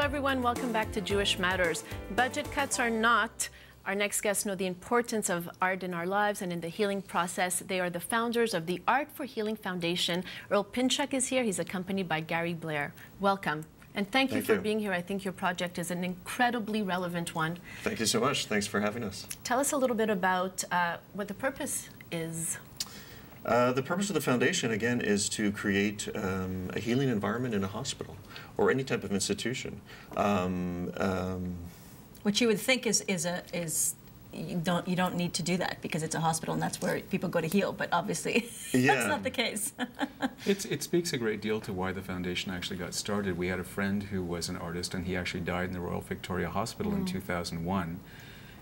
everyone. Welcome back to Jewish Matters. Budget cuts are not. Our next guests know the importance of art in our lives and in the healing process. They are the founders of the Art for Healing Foundation. Earl Pinchuk is here. He's accompanied by Gary Blair. Welcome. And thank you for being here. I think your project is an incredibly relevant one. Thank you so much. Thanks for having us. Tell us a little bit about what the purpose is. The purpose of the foundation, again, is to create a healing environment in a hospital or any type of institution. Which you would think is you don't need to do that because it's a hospital and that's where people go to heal, but obviously that's not the case. It speaks a great deal to why the foundation actually got started. We had a friend who was an artist and he actually died in the Royal Victoria Hospital in 2001.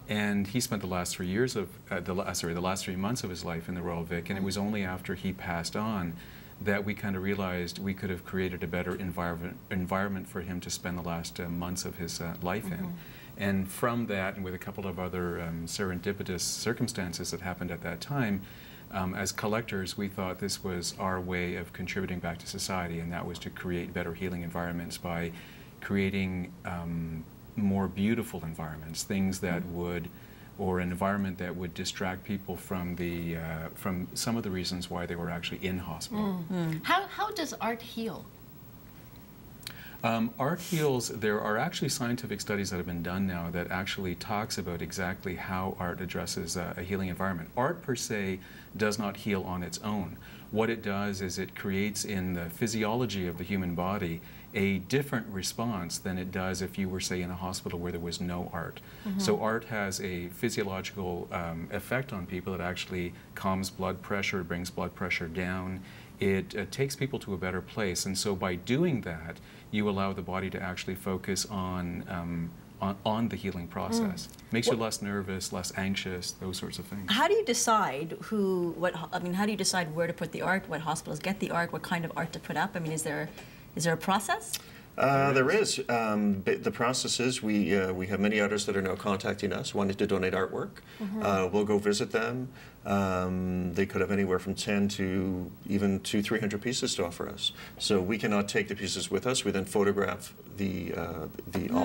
And he spent the last 3 years of the last 3 months of his life in the Royal Vic, and it was only after he passed on that we kind of realized we could have created a better environment for him to spend the last months of his life in. And from that, and with a couple of other serendipitous circumstances that happened at that time, as collectors, we thought this was our way of contributing back to society, and that was to create better healing environments by creating more beautiful environments, things that would, or an environment that would distract people from the from some of the reasons why they were actually in hospital. How does art heal? Art heals. There are actually scientific studies that have been done now that actually talks about exactly how art addresses a healing environment. Art per se does not heal on its own. What it does is it creates in the physiology of the human body a different response than it does if you were, say, in a hospital where there was no art. So art has a physiological effect on people. It actually calms blood pressure, brings blood pressure down. It takes people to a better place, and so by doing that, you allow the body to actually focus on the healing process. Makes you less nervous, less anxious, those sorts of things. How do you decide how do you decide where to put the art, what hospitals get the art, what kind of art to put up? I mean, is there a process? There is. The process is we have many artists that are now contacting us wanting to donate artwork. We'll go visit them. They could have anywhere from 10 to even 200-300 pieces to offer us. So we cannot take the pieces with us. We then photograph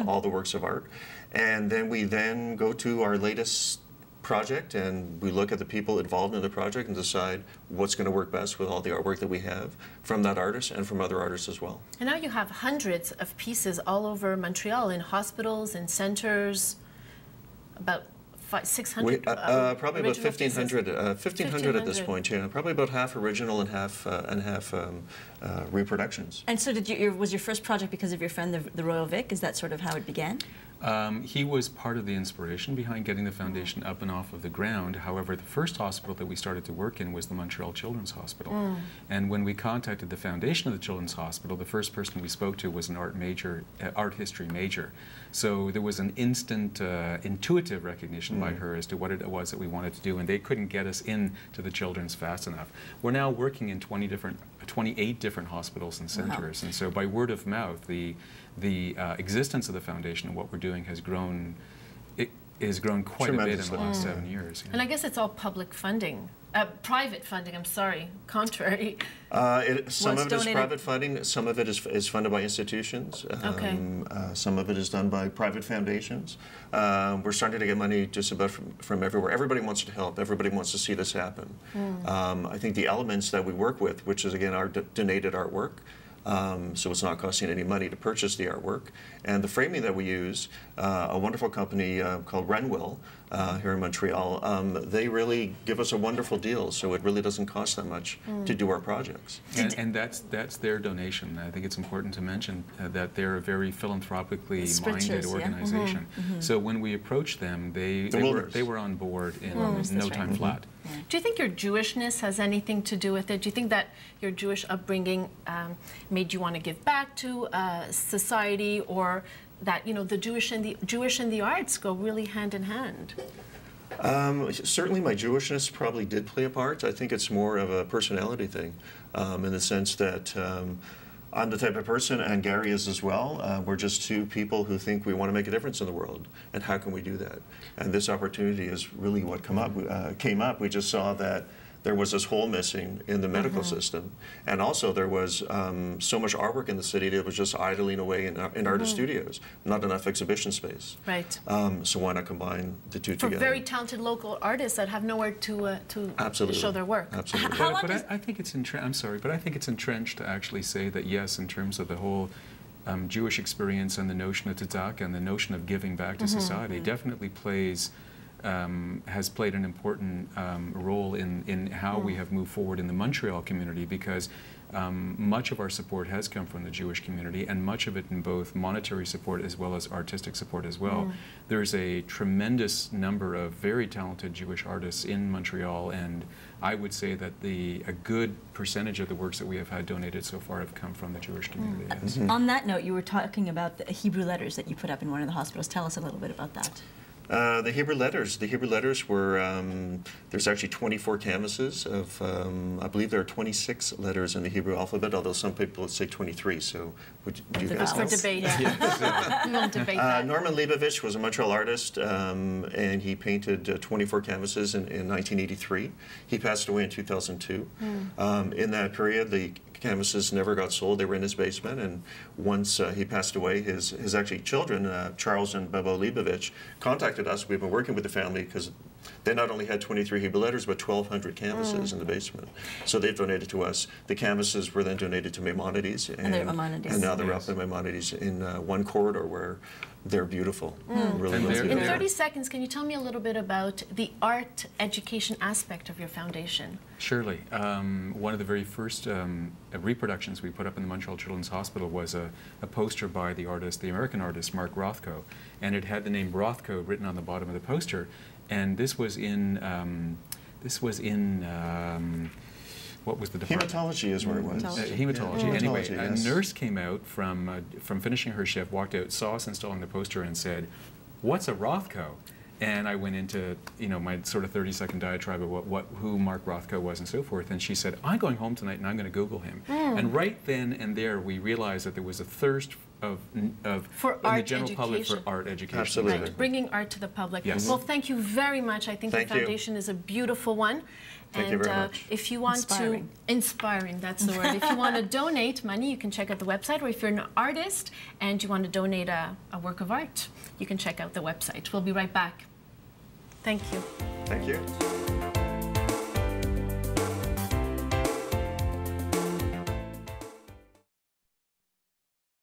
all the works of art, and then we go to our latest project and we look at the people involved in the project and decide what's going to work best with all the artwork that we have from that artist and from other artists as well. And now you have hundreds of pieces all over Montreal in hospitals and centers, about 600 probably about 1,500 at this point, yeah. Probably about half original and half reproductions. And so was your first project because of your friend, the Royal Vic? Is that sort of how it began? He was part of the inspiration behind getting the foundation up and off of the ground. However, the first hospital that we started to work in was the Montreal Children's Hospital. And when we contacted the foundation of the Children's Hospital, the first person we spoke to was an art history major. So there was an instant, intuitive recognition by her as to what it was that we wanted to do, and they couldn't get us into the children's fast enough. We're now working in 28 different hospitals and centers, and so by word of mouth, the existence of the foundation and what we're doing has grown. It has grown quite a bit in the last 7 years. And I guess it's all public funding. Private funding, I'm sorry, contrary. Some of it is private funding, some of it is funded by institutions, some of it is done by private foundations. We're starting to get money just about from everywhere. Everybody wants to help, everybody wants to see this happen. I think the elements that we work with, which is again our donated artwork, so it's not costing any money to purchase the artwork. And the framing that we use, a wonderful company called Renwill here in Montreal, they really give us a wonderful deal, so it really doesn't cost that much to do our projects. And that's their donation. I think it's important to mention that they're a very philanthropically minded organization. So when we approached them, they were on board in no time flat. Do you think your Jewishness has anything to do with it? Do you think that your Jewish upbringing made you want to give back to society, or that the Jewish and the arts go really hand in hand? Certainly my Jewishness probably did play a part. I think it's more of a personality thing, in the sense that I'm the type of person, and Gary is as well. We're just two people who think we want to make a difference in the world, and how can we do that? And this opportunity is really what came up. We just saw that there was this hole missing in the medical system. And also there was so much artwork in the city that was just idling away in artist studios, not enough exhibition space. Right. So why not combine the two For together? very talented local artists that have nowhere to show their work. Absolutely. But I think it's I'm sorry, but I think it's entrenched to actually say that yes, in terms of the whole Jewish experience and the notion of tzedakah and the notion of giving back to society definitely has played an important role in how we have moved forward in the Montreal community, because much of our support has come from the Jewish community, and much of it in both monetary support as well as artistic support as well. There's a tremendous number of very talented Jewish artists in Montreal, and I would say that a good percentage of the works that we have had donated so far have come from the Jewish community. Yes. On that note, you were talking about the Hebrew letters that you put up in one of the hospitals. Tell us a little bit about that. The Hebrew letters were, there's actually 24 canvases of, I believe there are 26 letters in the Hebrew alphabet, although some people would say 23, so would you guys know? For debate. We won't debate that. Norman Leibovich was a Montreal artist, and he painted 24 canvases in 1983. He passed away in 2002. In that period, the canvases never got sold. They were in his basement, and once he passed away, his actually children, Charles and Bebo Leibovich, contacted us. We've been working with the family because they not only had 23 Hebrew letters, but 1,200 canvases in the basement. So they've donated to us. The canvases were then donated to Maimonides, and now they're up in Maimonides in one corridor where they're beautiful. Really in 30 seconds, can you tell me a little bit about the art education aspect of your foundation? Surely. One of the very first reproductions we put up in the Montreal Children's Hospital was a poster by the American artist, Mark Rothko, and it had the name Rothko written on the bottom of the poster. And this was in what was the department? Hematology is where it was. Hematology. Yeah. Anyway, Hematology, a nurse came out from finishing her shift, walked out, saw us installing the poster, and said, "What's a Rothko?" And I went into my sort of 30-second diatribe of who Mark Rothko was and so forth. And she said, "I'm going home tonight and I'm going to Google him." And right then and there, we realized that there was a thirst in the general public for art education. Absolutely. Right, bringing art to the public. Yes. Well, thank you very much. I think the foundation is a beautiful one. Thank you very much. If you want inspiring, that's the word. If you want to donate money, you can check out the website. Or if you're an artist and you want to donate a work of art, you can check out the website. We'll be right back. Thank you. Thank you.